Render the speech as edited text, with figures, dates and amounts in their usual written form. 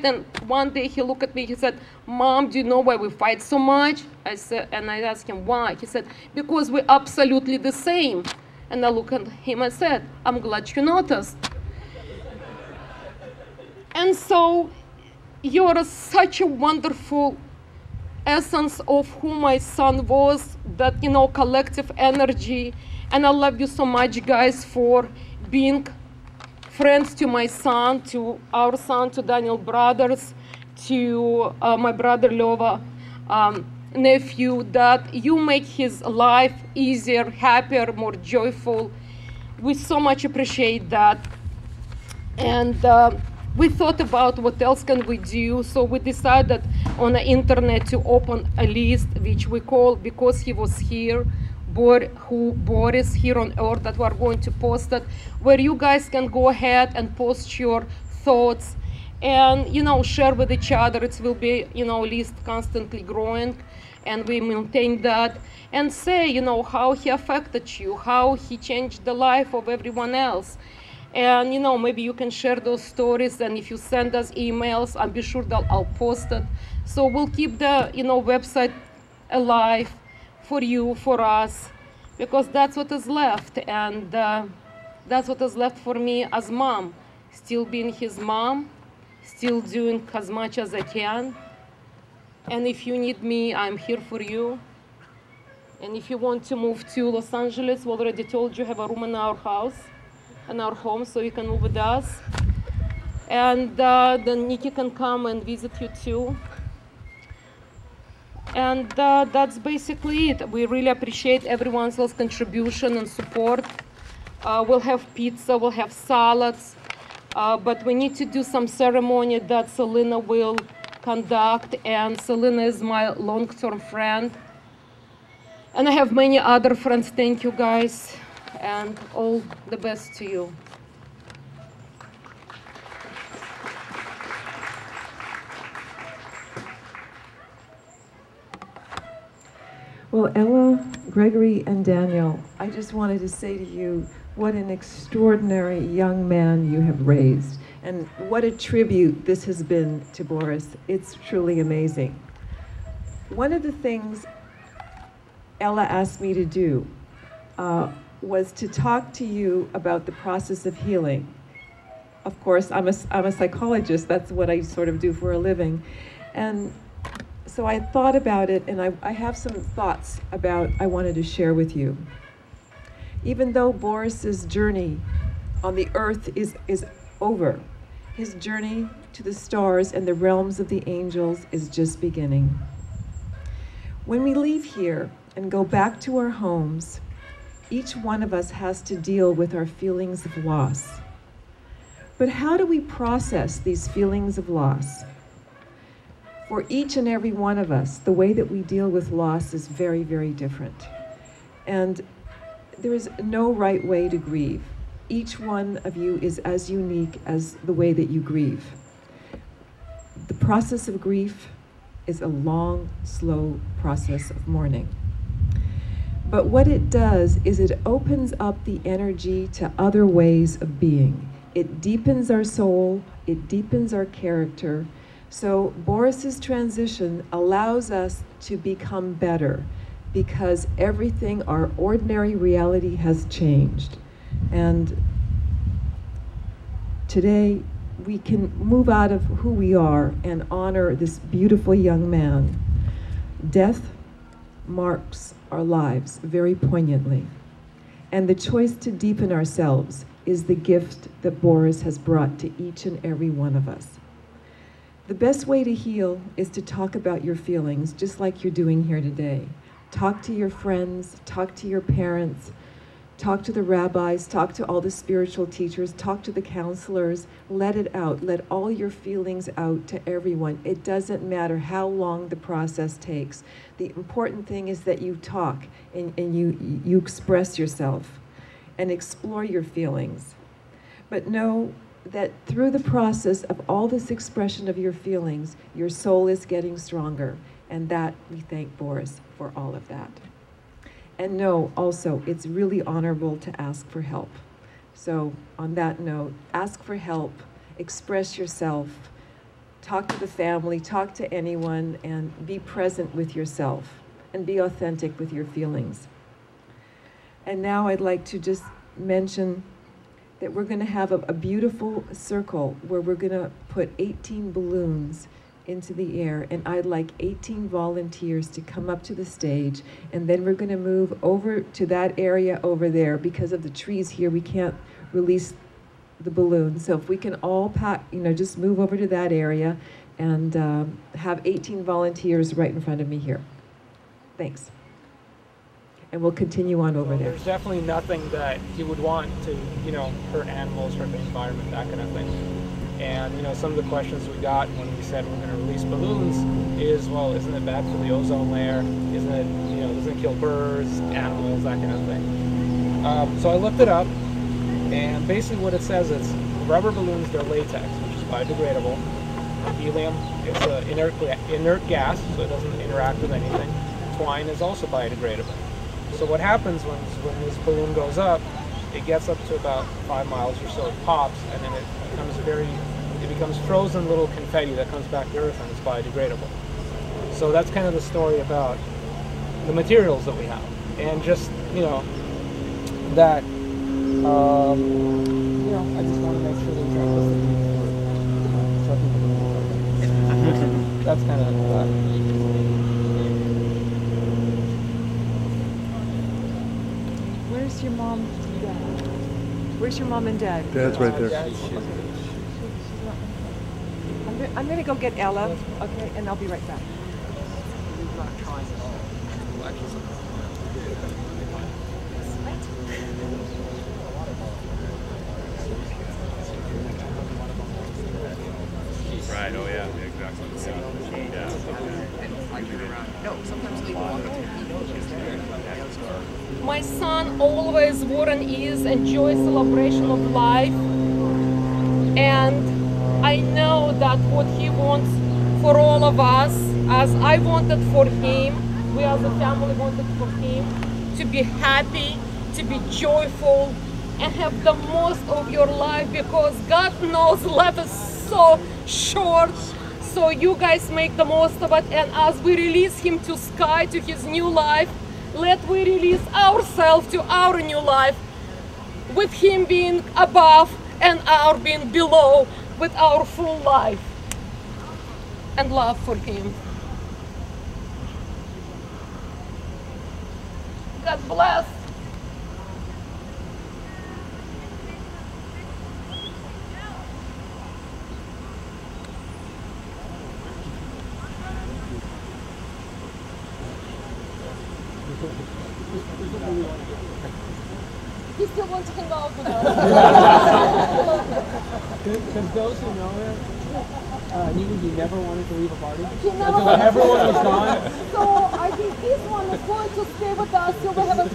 Then one day he looked at me, he said, Mom, do you know why we fight so much? I said, and I asked him, why? He said, because we're absolutely the same. And I looked at him and said, I'm glad you noticed. And so you're such a wonderful essence of who my son was, that, you know, collective energy. And I love you so much, guys, for being friends to my son, to our son, to Daniel brothers, to my brother Lova nephew, that you make his life easier, happier, more joyful. We so much appreciate that. And we thought about what else can we do, so we decided on the internet to open a list, which we call Because He Was Here, Boris Here on Earth, that we're going to post it, where you guys can go ahead and post your thoughts and, you know, share with each other. It will be, you know, list constantly growing, and we maintain that, and say, you know, how he affected you, how he changed the life of everyone else. And, you know, maybe you can share those stories, and if you send us emails, I'll be sure that I'll post it. So we'll keep the, you know, website alive for you, for us, because that's what is left. And that's what is left for me as mom, still being his mom, still doing as much as I can. And if you need me, I'm here for you. And if you want to move to Los Angeles, we already told you, have a room in our house, in our home, so you can move with us. And then Nikki can come and visit you too. And that's basically it. We really appreciate everyone's contribution and support. We'll have pizza, we'll have salads, but we need to do some ceremony that Selena will conduct, and Selena is my long-term friend. And I have many other friends. Thank you, guys, and all the best to you. Well, Ella, Gregory, and Daniel, I just wanted to say to you, what an extraordinary young man you have raised, and what a tribute this has been to Boris. It's truly amazing. One of the things Ella asked me to do was to talk to you about the process of healing. Of course, I'm a psychologist. That's what I sort of do for a living. And so I thought about it, and I have some thoughts about I wanted to share with you. Even though Boris's journey on the earth is over, his journey to the stars and the realms of the angels is just beginning. When we leave here and go back to our homes, each one of us has to deal with our feelings of loss. But how do we process these feelings of loss? For each and every one of us, the way that we deal with loss is very, very different. And there is no right way to grieve. Each one of you is as unique as the way that you grieve. The process of grief is a long, slow process of mourning. But what it does is it opens up the energy to other ways of being. It deepens our soul, it deepens our character. So Boris's transition allows us to become better because everything, our ordinary reality has changed. And today we can move out of who we are and honor this beautiful young man. Death marks our lives very poignantly. And the choice to deepen ourselves is the gift that Boris has brought to each and every one of us. The best way to heal is to talk about your feelings, just like you're doing here today. Talk to your friends, talk to your parents, talk to the rabbis, talk to all the spiritual teachers, talk to the counselors. Let it out. Let all your feelings out to everyone. It doesn't matter how long the process takes. The important thing is that you talk and you express yourself and explore your feelings. But know that through the process of all this expression of your feelings, your soul is getting stronger. And that we thank Boris for all of that. And know also, it's really honorable to ask for help. So on that note, ask for help, express yourself, talk to the family, talk to anyone, and be present with yourself and be authentic with your feelings. And now I'd like to just mention that we're going to have a beautiful circle where we're going to put 18 balloons into the air, and I'd like 18 volunteers to come up to the stage, and then we're going to move over to that area over there. Because of the trees here, we can't release the balloon, so if we can all just move over to that area and have 18 volunteers right in front of me here. Thanks. And we'll continue on over there. There's definitely nothing that you would want to, hurt animals, hurt the environment, that kind of thing. And, some of the questions we got when we said we're going to release balloons is, well, isn't it bad for the ozone layer? Isn't it, doesn't it kill birds, animals, that kind of thing? So I looked it up, and basically what it says is rubber balloons, they're latex, which is biodegradable. Helium, it's an inert gas, so it doesn't interact with anything. Twine is also biodegradable. So what happens when this balloon goes up, it gets up to about 5 miles or so, it pops, and then it becomes frozen little confetti that comes back to Earth, and it's biodegradable. So that's kind of the story about the materials that we have, and just that I just want to make sure there's that's kind of that. Where's your mom and dad? Where's your mom and dad? Dad's right there. I'm going to go get Ella, okay, and I'll be right back. Right, oh yeah, exactly. Yeah. No, sometimes they walk My son always wore and is enjoy celebration of life, and I know that what he wants for all of us, as I wanted for him, we as a family wanted for him, to be happy, to be joyful, and have the most of your life, because God knows life is so short. So you guys make the most of it, and as we release him to sky, to his new life, let we release ourselves to our new life, with him being above and our being below, with our full life and love for him. God bless. He still wants to hang out with us. Because those who know him, he never wanted to leave a party. He never Until everyone was gone. So I think this one is going to stay with us till we have a